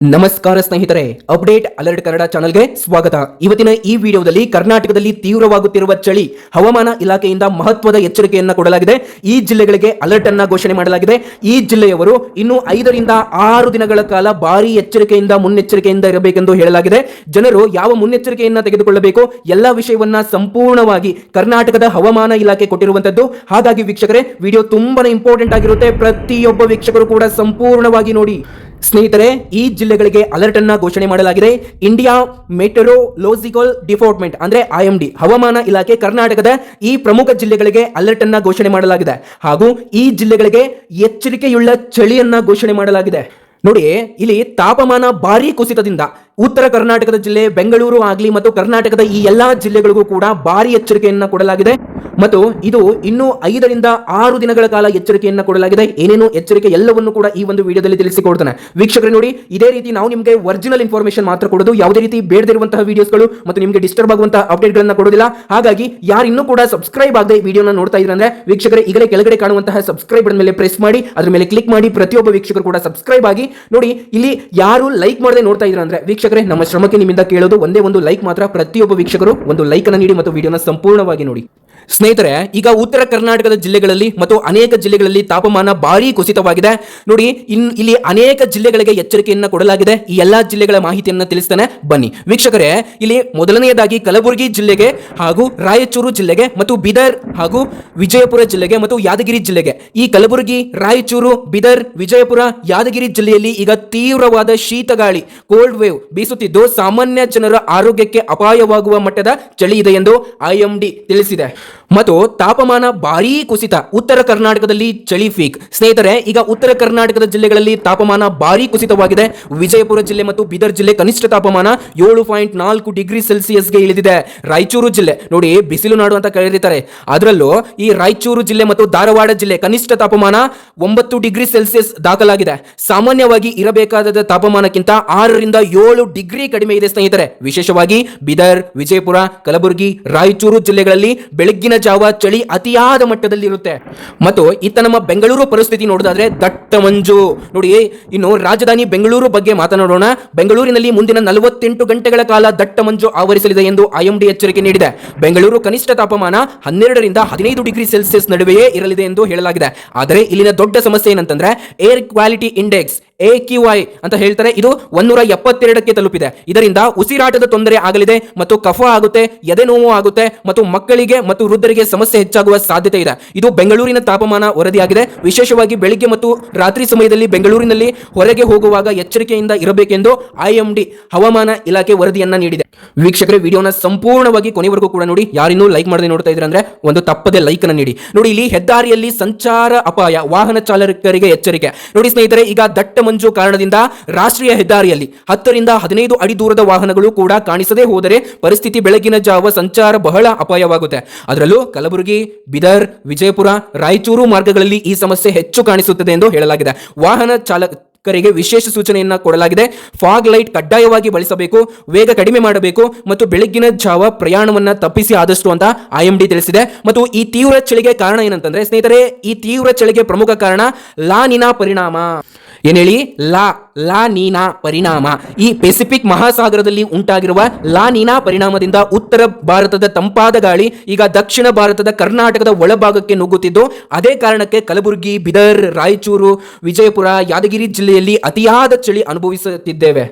ನಮಸ್ಕಾರ ಸ್ನೇಹಿತರೆ, update alert Kannada ಚಾನೆಲ್ಗೆ ಸ್ವಾಗತ. ಇವತ್ತಿನ ಈ ವಿಡಿಯೋದಲ್ಲಿ ಕರ್ನಾಟಕದಲ್ಲಿ ತೀವ್ರವಾಗುತ್ತಿರುವ ಚಳಿ ಹವಾಮಾನ ಇಲಾಖೆಯಿಂದ ಮಹತ್ವದ ಎಚ್ಚರಿಕೆಯನ್ನು ಕೊಡಲಾಗಿದೆ. ಈ ಜಿಲ್ಲೆಗಳಿಗೆ ಅಲರ್ಟ್ ಅನ್ನ ಘೋಷಣೆ ಮಾಡಲಾಗಿದೆ. ಈ ಜಿಲ್ಲೆಯವರು ಇನ್ನು 5 ರಿಂದ 6 ದಿನಗಳ ಕಾಲ ಭಾರಿ ಎಚ್ಚರಿಕೆಯಿಂದ ಮುನ್ನೆಚ್ಚರಿಕೆಯಿಂದ ಇರಬೇಕೆಂದು ಹೇಳಲಾಗಿದೆ. ಜನರು ಯಾವ ಮುನ್ನೆಚ್ಚರಿಕೆಯನ್ನ ತೆಗೆದುಕೊಳ್ಳಬೇಕು ಎಲ್ಲ ವಿಷಯವನ್ನ ಸಂಪೂರ್ಣವಾಗಿ ಕರ್ನಾಟಕದ ಹವಾಮಾನ ಇಲಾಖೆ ಕೊಟ್ಟಿರುವಂತದ್ದು. ಹಾಗಾಗಿ ವೀಕ್ಷಕರೇ, ವಿಡಿಯೋ ತುಂಬಾನೇ ಇಂಪಾರ್ಟೆಂಟ್ ಆಗಿರುತ್ತೆ. ಪ್ರತಿಯೊಬ್ಬ ವೀಕ್ಷಕರು ಕೂಡ ಸಂಪೂರ್ಣವಾಗಿ ನೋಡಿ. ಸ್ನೇಹಿತರೆ, ಈ ಜಿಲ್ಲೆಗಳಿಗೆ ಅಲರ್ಟ್ ಅನ್ನ ಘೋಷಣೆ ಮಾಡಲಾಗಿದೆ. ಇಂಡಿಯಾ ಮೆಟೆರೋಲಜಿಕಲ್ ಡಿಪಾರ್ಟ್ಮೆಂಟ್ ಅಂದ್ರೆ IMD ಹವಾಮಾನ ಇಲಾಖೆ ಕರ್ನಾಟಕದ ಈ ಪ್ರಮುಖ ಜಿಲ್ಲೆಗಳಿಗೆ ಅಲರ್ಟ್ ಅನ್ನ ಘೋಷಣೆ ಮಾಡಲಾಗಿದೆ. ಹಾಗೂ ಈ ಜಿಲ್ಲೆಗಳಿಗೆ ಎಚ್ಚರಿಕೆಯುಳ್ಳ ಚಳಿಯನ್ನ ಘೋಷಣೆ ಮಾಡಲಾಗಿದೆ. ನೋಡಿ, ಇಲ್ಲಿ ತಾಪಮಾನ ಭಾರಿ ಕುಸಿತದಿಂದ ಉತ್ತರ ಕರ್ನಾಟಕದ ಜಿಲ್ಲೆ ಬೆಂಗಳೂರು ಆಗಲಿ ಮತ್ತು ಕರ್ನಾಟಕದ ಈ ಎಲ್ಲಾ ಜಿಲ್ಲೆಗಳಿಗೂ ಕೂಡ ಭಾರಿ ಎಚ್ಚರಿಕೆಯನ್ನ ಕೊಡಲಾಗಿದೆ. ಮತ್ತು ಇದು ಇನ್ನು 5 ರಿಂದ 6 ದಿನಗಳ ಕಾಲ ಎಚ್ಚರಿಕೆಯನ್ನ ಕೊಡಲಾಗಿದೆ. ಏನೇನು ಎಚ್ಚರಿಕೆ ಎಲ್ಲವನ್ನು ಕೂಡ ಈ ಒಂದು ವಿಡಿಯೋದಲ್ಲಿ ತಿಳಿಸಿಕೊಡ್ತಾನೆ. ವೀಕ್ಷಕರೇ ನೋಡಿ, ಇದೇ ರೀತಿ ನಾವು ನಿಮಗೆ ಒರಿಜಿನಲ್ ಇನ್ಫಾರ್ಮೇಶನ್ ಮಾತ್ರ ಕೊಡೋದು, ಯಾವುದೇ ರೀತಿ ಬೇಡದಿರುವಂತಹ ವಿಡಿಯೋಸ್ಗಳು ಮತ್ತು ನಿಮಗೆ ಡಿಸ್ಟರ್ಬ್ ಆಗುವಂತಹ ಅಪ್ಡೇಟ್ಗಳನ್ನ ಕೊಡೋದಿಲ್ಲ. ಹಾಗಾಗಿ ಯಾರು ಇನ್ನೂ ಕೂಡ ಸಬ್ಸ್ಕ್ರೈಬ್ ಆಗದೆ ವಿಡಿಯೋನ ನೋಡ್ತಾ ಇದ್ರೆ ಅಂದ್ರೆ ವೀಕ್ಷಕರೇ, ಈಗಲೇ ಕೆಳಗಡೆ ಕಾಣುವಂತಹ ಸಬ್ಸ್ಕ್ರೈಬ್ ಬಟನ್ ಮೇಲೆ ಪ್ರೆಸ್ ಮಾಡಿ ಅದರ ಮೇಲೆ ಕ್ಲಿಕ್ ಮಾಡಿ ಪ್ರತಿಯೊಬ್ಬ ವೀಕ್ಷಕರು ಕೂಡ ಸಬ್ಸ್ಕ್ರೈಬ್ ಆಗಿ. ನೋಡಿ, ಇಲ್ಲಿ ಯಾರು ಲೈಕ್ ಮಾಡದೆ ನೋಡ್ತಾ ಇದ್ರೆ ಅಂದ್ರೆ ವೀಕ್ಷಕರೇ, ನಮ್ಮ ಶ್ರಮಕ್ಕೆ ನಿಮ್ಮಿಂದ ಕೇಳೋದು ಒಂದೇ ಒಂದು ಲೈಕ್ ಮಾತ್ರ. ಪ್ರತಿಯೊಬ್ಬ ವೀಕ್ಷಕರು ಒಂದು ಲೈಕ್ ಅನ್ನು ನೀಡಿ ಮತ್ತು ವಿಡಿಯೋನ ಸಂಪೂರ್ಣವಾಗಿ ನೋಡಿ. ಸ್ನೇಹಿತರೆ, ಈಗ ಉತ್ತರ ಕರ್ನಾಟಕದ ಜಿಲ್ಲೆಗಳಲ್ಲಿ ಮತ್ತು ಅನೇಕ ಜಿಲ್ಲೆಗಳಲ್ಲಿ ತಾಪಮಾನ ಭಾರಿ ಕುಸಿತವಾಗಿದೆ. ನೋಡಿ, ಇಲ್ಲಿ ಅನೇಕ ಜಿಲ್ಲೆಗಳಿಗೆ ಎಚ್ಚರಿಕೆಯನ್ನ ಕೊಡಲಾಗಿದೆ. ಈ ಎಲ್ಲಾ ಜಿಲ್ಲೆಗಳ ಮಾಹಿತಿಯನ್ನು ತಿಳಿಸ್ತಾನೆ ಬನ್ನಿ ವೀಕ್ಷಕರೇ. ಇಲ್ಲಿ ಮೊದಲನೆಯದಾಗಿ ಕಲಬುರಗಿ ಜಿಲ್ಲೆಗೆ ಹಾಗೂ ರಾಯಚೂರು ಜಿಲ್ಲೆಗೆ ಮತ್ತು ಬೀದರ್ ಹಾಗೂ ವಿಜಯಪುರ ಜಿಲ್ಲೆಗೆ ಮತ್ತು ಯಾದಗಿರಿ ಜಿಲ್ಲೆಗೆ, ಈ ಕಲಬುರಗಿ, ರಾಯಚೂರು, ಬೀದರ್, ವಿಜಯಪುರ, ಯಾದಗಿರಿ ಜಿಲ್ಲೆಯಲ್ಲಿ ಈಗ ತೀವ್ರವಾದ ಶೀತಗಾಳಿ ಕೋಲ್ಡ್ ವೇವ್ ಬೀಸುತ್ತಿದ್ದು ಸಾಮಾನ್ಯ ಜನರ ಆರೋಗ್ಯಕ್ಕೆ ಅಪಾಯವಾಗುವ ಮಟ್ಟದ ಚಳಿ ಇದೆ ಎಂದು IMD ತಿಳಿಸಿದೆ. ಮತ್ತು ತಾಪಮಾನ ಭಾರೀ ಕುಸಿತ ಉತ್ತರ ಕರ್ನಾಟಕದಲ್ಲಿ ಚಳಿ ಪೀಕ್. ಸ್ನೇಹಿತರೆ, ಈಗ ಉತ್ತರ ಕರ್ನಾಟಕದ ಜಿಲ್ಲೆಗಳಲ್ಲಿ ತಾಪಮಾನ ಭಾರೀ ಕುಸಿತವಾಗಿದೆ. ವಿಜಯಪುರ ಜಿಲ್ಲೆ ಮತ್ತು ಬೀದರ್ ಜಿಲ್ಲೆ ಕನಿಷ್ಠ ತಾಪಮಾನ 7.4 ಡಿಗ್ರಿ ಸೆಲ್ಸಿಯಸ್ಗೆ ಇಳಿದಿದೆ. ರಾಯಚೂರು ಜಿಲ್ಲೆ ನೋಡಿ, ಬಿಸಿಲು ನಾಡು ಅಂತ ಕರೆದಿದ್ದಾರೆ. ಅದರಲ್ಲೂ ಈ ರಾಯಚೂರು ಜಿಲ್ಲೆ ಮತ್ತು ಧಾರವಾಡ ಜಿಲ್ಲೆ ಕನಿಷ್ಠ ತಾಪಮಾನ 9 ಡಿಗ್ರಿ ಸೆಲ್ಸಿಯಸ್ ದಾಖಲಾಗಿದೆ. ಸಾಮಾನ್ಯವಾಗಿ ಇರಬೇಕಾದ ತಾಪಮಾನಕ್ಕಿಂತ 6 ರಿಂದ 7 ಡಿಗ್ರಿ ಕಡಿಮೆ ಇದೆ ಸ್ನೇಹಿತರೆ. ವಿಶೇಷವಾಗಿ ಬೀದರ್, ವಿಜಯಪುರ, ಕಲಬುರಗಿ, ರಾಯಚೂರು ಜಿಲ್ಲೆಗಳಲ್ಲಿ ಬೆಳಗ್ಗಿನ ಜಾವ ಚಳಿ ಅತಿಯಾದ ಮಟ್ಟದಲ್ಲಿ ಇರುತ್ತೆ. ಮತ್ತು ಇತ್ತ ನಮ್ಮ ಬೆಂಗಳೂರು ಪರಿಸ್ಥಿತಿ ನೋಡೋದಾದ್ರೆ ದಟ್ಟ ಮಂಜು. ನೋಡಿ, ಇನ್ನು ರಾಜಧಾನಿ ಬೆಂಗಳೂರು ಬಗ್ಗೆ ಮಾತನಾಡೋಣ. ಬೆಂಗಳೂರಿನಲ್ಲಿ ಮುಂದಿನ 48 ಗಂಟೆಗಳ ಕಾಲ ದಟ್ಟ ಮಂಜು ಆವರಿಸಲಿದೆ ಎಂದು IMD ಎಚ್ಚರಿಕೆ ನೀಡಿದೆ. ಬೆಂಗಳೂರು ಕನಿಷ್ಠ ತಾಪಮಾನ 12 ರಿಂದ 15 ಡಿಗ್ರಿ ಸೆಲ್ಸಿಯಸ್ ನಡುವೆಯೇ ಇರಲಿದೆ ಎಂದು ಹೇಳಲಾಗಿದೆ. ಆದರೆ ಇಲ್ಲಿನ ದೊಡ್ಡ ಸಮಸ್ಯೆ ಏನಂತಂದ್ರೆ ಏರ್ ಕ್ವಾಲಿಟಿ ಇಂಡೆಕ್ಸ್ AQI ಅಂತ ಹೇಳ್ತಾರೆ. ಇದು 172ಕ್ಕೆ ತಲುಪಿದೆ. ಇದರಿಂದ ಉಸಿರಾಟದ ತೊಂದರೆ ಆಗಲಿದೆ ಮತ್ತು ಕಫ ಆಗುತ್ತೆ, ಎದೆ ನೋವು ಆಗುತ್ತೆ ಮತ್ತು ಮಕ್ಕಳಿಗೆ ಮತ್ತು ವೃದ್ಧರಿಗೆ ಸಮಸ್ಯೆ ಹೆಚ್ಚಾಗುವ ಸಾಧ್ಯತೆ ಇದೆ. ಇದು ಬೆಂಗಳೂರಿನ ತಾಪಮಾನ ವರದಿಯಾಗಿದೆ. ವಿಶೇಷವಾಗಿ ಬೆಳಿಗ್ಗೆ ಮತ್ತು ರಾತ್ರಿ ಸಮಯದಲ್ಲಿ ಬೆಂಗಳೂರಿನಲ್ಲಿ ಹೊರಗೆ ಹೋಗುವಾಗ ಎಚ್ಚರಿಕೆಯಿಂದ ಇರಬೇಕೆಂದು IMD ಹವಾಮಾನ ಇಲಾಖೆ ವರದಿಯನ್ನ ನೀಡಿದೆ. ವೀಕ್ಷಕರೇ, ವಿಡಿಯೋನ ಸಂಪೂರ್ಣವಾಗಿ ಕೊನೆವರೆಗೂ ಕೂಡ ನೋಡಿ. ಯಾರಿನ್ನೂ ಲೈಕ್ ಮಾಡದೆ ನೋಡ್ತಾ ಇದ್ರೆ ಅಂದ್ರೆ ಒಂದು ತಪ್ಪದೆ ಲೈಕ್ ಅನ್ನು ನೀಡಿ. ನೋಡಿ, ಇಲ್ಲಿ ಹೆದ್ದಾರಿಯಲ್ಲಿ ಸಂಚಾರ ಅಪಾಯ, ವಾಹನ ಚಾಲಕರಿಗೆ ಎಚ್ಚರಿಕೆ. ನೋಡಿ ಸ್ನೇಹಿತರೆ, ಈಗ ದಟ್ಟ ಮಂಜು ಕಾರಣದಿಂದ ರಾಷ್ಟ್ರೀಯ ಹೆದ್ದಾರಿಯಲ್ಲಿ 10 ರಿಂದ 15 ಅಡಿ ದೂರದ ವಾಹನಗಳು ಕೂಡ ಕಾಣಿಸದೇ ಹೋದರೆ ಪರಿಸ್ಥಿತಿ ಬೆಳಗಿನ ಜಾವ ಸಂಚಾರ ಬಹಳ ಅಪಾಯವಾಗುತ್ತೆ. ಅದರಲ್ಲೂ ಕಲಬುರಗಿ, ಬೀದರ್, ವಿಜಯಪುರ, ರಾಯಚೂರು ಮಾರ್ಗಗಳಲ್ಲಿ ಈ ಸಮಸ್ಯೆ ಹೆಚ್ಚು ಕಾಣಿಸುತ್ತದೆ ಎಂದು ಹೇಳಲಾಗಿದೆ. ವಾಹನ ಚಾಲಕರಿಗೆ ವಿಶೇಷ ಸೂಚನೆಯನ್ನ ಕೊಡಲಾಗಿದೆ. ಫಾಗ್ ಲೈಟ್ ಕಡ್ಡಾಯವಾಗಿ ಬಳಸಬೇಕು, ವೇಗ ಕಡಿಮೆ ಮಾಡಬೇಕು ಮತ್ತು ಬೆಳಗ್ಗಿನ ಜಾವ ಪ್ರಯಾಣವನ್ನ ತಪ್ಪಿಸಿ ಆದಷ್ಟು ಅಂತ IMD ತಿಳಿಸಿದೆ. ಮತ್ತು ಈ ತೀವ್ರ ಚಳಿಗೆ ಕಾರಣ ಏನಂತಂದ್ರೆ ಸ್ನೇಹಿತರೆ, ಈ ತೀವ್ರ ಚಳಿಗೆ ಪ್ರಮುಖ ಕಾರಣ ಲಾ ನಿನಾ ಪರಿಣಾಮ. ಏನ್ ಹೇಳಿ? ಲಾ ನೀನಾ ಪರಿಣಾಮ. ಈ ಪೆಸಿಫಿಕ್ ಮಹಾಸಾಗರದಲ್ಲಿ ಉಂಟಾಗಿರುವ ಲಾ ನೀನಾ ಪರಿಣಾಮದಿಂದ ಉತ್ತರ ಭಾರತದ ತಂಪಾದ ಗಾಳಿ ಈಗ ದಕ್ಷಿಣ ಭಾರತದ ಕರ್ನಾಟಕದ ಒಳಭಾಗಕ್ಕೆ ನುಗ್ಗುತ್ತಿದ್ದು, ಅದೇ ಕಾರಣಕ್ಕೆ ಕಲಬುರಗಿ, ಬೀದರ್, ರಾಯಚೂರು, ವಿಜಯಪುರ, ಯಾದಗಿರಿ ಜಿಲ್ಲೆಯಲ್ಲಿ ಅತಿಯಾದ ಚಳಿ ಅನುಭವಿಸುತ್ತಿದ್ದೇವೆ.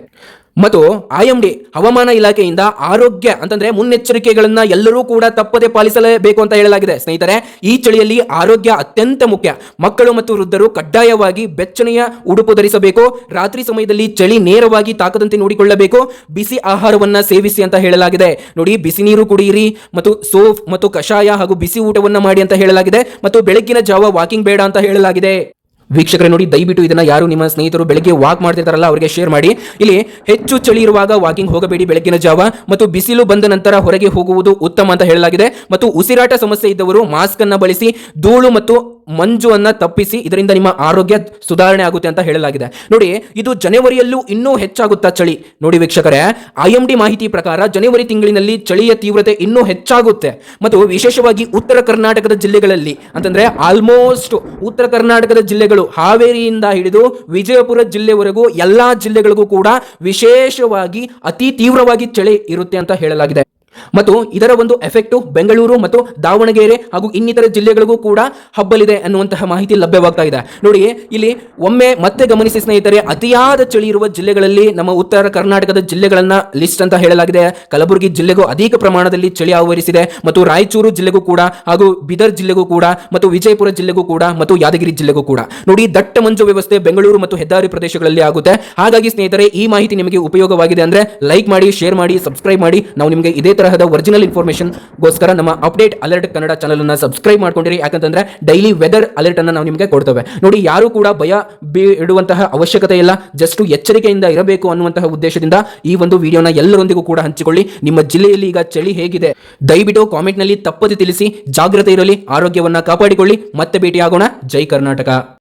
ಮತ್ತು IMD ಹವಾಮಾನ ಇಲಾಖೆಯಿಂದ ಆರೋಗ್ಯ ಅಂತಂದ್ರೆ ಮುನ್ನೆಚ್ಚರಿಕೆಗಳನ್ನ ಎಲ್ಲರೂ ಕೂಡ ತಪ್ಪದೆ ಪಾಲಿಸಲೇಬೇಕು ಅಂತ ಹೇಳಲಾಗಿದೆ. ಸ್ನೇಹಿತರೆ, ಈ ಚಳಿಯಲ್ಲಿ ಆರೋಗ್ಯ ಅತ್ಯಂತ ಮುಖ್ಯ. ಮಕ್ಕಳು ಮತ್ತು ವೃದ್ಧರು ಕಡ್ಡಾಯವಾಗಿ ಬೆಚ್ಚನೆಯ ಉಡುಪು ಧರಿಸಬೇಕು. ರಾತ್ರಿ ಸಮಯದಲ್ಲಿ ಚಳಿ ನೇರವಾಗಿ ತಾಕದಂತೆ ನೋಡಿಕೊಳ್ಳಬೇಕು. ಬಿಸಿ ಆಹಾರವನ್ನ ಸೇವಿಸಿ ಅಂತ ಹೇಳಲಾಗಿದೆ. ನೋಡಿ, ಬಿಸಿ ನೀರು ಕುಡಿಯಿರಿ ಮತ್ತು ಸೋಪ್ ಮತ್ತು ಕಷಾಯ ಹಾಗೂ ಬಿಸಿ ಊಟವನ್ನ ಮಾಡಿ ಅಂತ ಹೇಳಲಾಗಿದೆ. ಮತ್ತು ಬೆಳಗ್ಗಿನ ಜಾವ ವಾಕಿಂಗ್ ಬೇಡ ಅಂತ ಹೇಳಲಾಗಿದೆ. ವೀಕ್ಷಕರೇ ನೋಡಿ, ದಯವಿಟ್ಟು ಇದನ್ನ ಯಾರು ನಿಮ್ಮ ಸ್ನೇಹಿತರು ಬೆಳಗ್ಗೆ ವಾಕ್ ಮಾಡ್ತಿರ್ತಾರಲ್ಲ ಅವರಿಗೆ ಶೇರ್ ಮಾಡಿ. ಇಲ್ಲಿ ಹೆಚ್ಚು ಚಳಿ ಇರುವಾಗ ವಾಕಿಂಗ್ ಹೋಗಬೇಡಿ ಬೆಳಗಿನ ಜಾವ. ಮತ್ತು ಬಿಸಿಲು ಬಂದ ನಂತರ ಹೊರಗೆ ಹೋಗುವುದು ಉತ್ತಮ ಅಂತ ಹೇಳಲಾಗಿದೆ. ಮತ್ತು ಉಸಿರಾಟ ಸಮಸ್ಯೆ ಇದ್ದವರು ಮಾಸ್ಕ್ ಅನ್ನ ಬಳಸಿ. ಧೂಳು ಮತ್ತು ಮಂಜುವನ್ನ ತಪ್ಪಿಸಿ ಇದರಿಂದ ನಿಮ್ಮ ಆರೋಗ್ಯ ಸುಧಾರಣೆ ಆಗುತ್ತೆ ಅಂತ ಹೇಳಲಾಗಿದೆ. ನೋಡಿ, ಇದು ಜನವರಿಯಲ್ಲೂ ಇನ್ನೂ ಹೆಚ್ಚಾಗುತ್ತಾ ಚಳಿ. ನೋಡಿ ವೀಕ್ಷಕರೇ, IMD ಮಾಹಿತಿ ಪ್ರಕಾರ ಜನವರಿ ತಿಂಗಳಿನಲ್ಲಿ ಚಳಿಯ ತೀವ್ರತೆ ಇನ್ನೂ ಹೆಚ್ಚಾಗುತ್ತೆ ಮತ್ತು ವಿಶೇಷವಾಗಿ ಉತ್ತರ ಕರ್ನಾಟಕದ ಜಿಲ್ಲೆಗಳಲ್ಲಿ ಅಂತಂದ್ರೆ ಆಲ್ಮೋಸ್ಟ್ ಉತ್ತರ ಕರ್ನಾಟಕದ ಜಿಲ್ಲೆಗಳು ಹಾವೇರಿಯಿಂದ ಹಿಡಿದು ವಿಜಯಪುರ ಜಿಲ್ಲೆವರೆಗೂ ಎಲ್ಲಾ ಜಿಲ್ಲೆಗಳಿಗೂ ಕೂಡ ವಿಶೇಷವಾಗಿ ಅತಿ ತೀವ್ರವಾಗಿ ಚಳಿ ಇರುತ್ತೆ ಅಂತ ಹೇಳಲಾಗಿದೆ. ಮತ್ತು ಇದರ ಒಂದು ಎಫೆಕ್ಟ್ ಬೆಂಗಳೂರು ಮತ್ತು ದಾವಣಗೆರೆ ಹಾಗೂ ಇನ್ನಿತರ ಜಿಲ್ಲೆಗಳಿಗೂ ಕೂಡ ಹಬ್ಬಲಿದೆ ಅನ್ನುವಂತಹ ಮಾಹಿತಿ ಲಭ್ಯವಾಗ್ತಾ ಇದೆ. ನೋಡಿ, ಇಲ್ಲಿ ಒಮ್ಮೆ ಮತ್ತೆ ಗಮನಿಸಿ ಸ್ನೇಹಿತರೆ, ಅತಿಯಾದ ಚಳಿ ಇರುವ ಜಿಲ್ಲೆಗಳಲ್ಲಿ ನಮ್ಮ ಉತ್ತರ ಕರ್ನಾಟಕದ ಜಿಲ್ಲೆಗಳನ್ನ ಲಿಸ್ಟ್ ಅಂತ ಹೇಳಲಾಗಿದೆ. ಕಲಬುರಗಿ ಜಿಲ್ಲೆಗೂ ಅಧಿಕ ಪ್ರಮಾಣದಲ್ಲಿ ಚಳಿ ಆವರಿಸಿದೆ ಮತ್ತು ರಾಯಚೂರು ಜಿಲ್ಲೆಗೂ ಕೂಡ ಹಾಗೂ ಬೀದರ್ ಜಿಲ್ಲೆಗೂ ಕೂಡ ಮತ್ತು ವಿಜಯಪುರ ಜಿಲ್ಲೆಗೂ ಕೂಡ ಮತ್ತು ಯಾದಗಿರಿ ಜಿಲ್ಲೆಗೂ ಕೂಡ ನೋಡಿ ದಟ್ಟ ಮಂಜು ವ್ಯವಸ್ಥೆ ಬೆಂಗಳೂರು ಮತ್ತು ಹೆದ್ದಾರಿ ಪ್ರದೇಶಗಳಲ್ಲಿ ಆಗುತ್ತೆ. ಹಾಗಾಗಿ ಸ್ನೇಹಿತರೆ, ಈ ಮಾಹಿತಿ ನಿಮಗೆ ಉಪಯೋಗವಾಗಿದೆ ಅಂದ್ರೆ ಲೈಕ್ ಮಾಡಿ, ಶೇರ್ ಮಾಡಿ, ಸಬ್ಸ್ಕ್ರೈಬ್ ಮಾಡಿ. ನಾವು ನಿಮಗೆ ಇದೇ ತರಹದ ಒರಿಜಿನಲ್ ಇನ್ಫಾರ್ಮೇಶನ್ ಗೋಸ್ಕರ ನಮ್ಮ ಅಪ್ಡೇಟ್ ಅಲರ್ಟ್ ಕನ್ನಡ ಚಾನಲ್ ಅನ್ನು ಸಬ್ಸ್ಕ್ರೈಬ್ ಮಾಡ್ಕೊಂಡಿರಿ. ಯಾಕಂತಂದ್ರೆ ಡೈಲಿ ವೆದರ್ ಅಲರ್ಟ್ ಅನ್ನು ನಾವು ನಿಮಗೆ ಕೊಡ್ತೇವೆ. ನೋಡಿ, ಯಾರು ಕೂಡ ಭಯ ಇಡುವಂತಹ ಅವಶ್ಯಕತೆ ಇಲ್ಲ, ಜಸ್ಟ್ ಎಚ್ಚರಿಕೆಯಿಂದ ಇರಬೇಕು ಅನ್ನುವಂತಹ ಉದ್ದೇಶದಿಂದ ಈ ಒಂದು ವಿಡಿಯೋನ ಎಲ್ಲರೊಂದಿಗೂ ಕೂಡ ಹಂಚಿಕೊಳ್ಳಿ. ನಿಮ್ಮ ಜಿಲ್ಲೆಯಲ್ಲಿ ಈಗ ಚಳಿ ಹೇಗಿದೆ ದಯವಿಟ್ಟು ಕಾಮೆಂಟ್ ನಲ್ಲಿ ತಪ್ಪದೆ ತಿಳಿಸಿ. ಜಾಗ್ರತೆ ಇರಲಿ, ಆರೋಗ್ಯವನ್ನ ಕಾಪಾಡಿಕೊಳ್ಳಿ. ಮತ್ತೆ ಭೇಟಿಯಾಗೋಣ. ಜೈ ಕರ್ನಾಟಕ.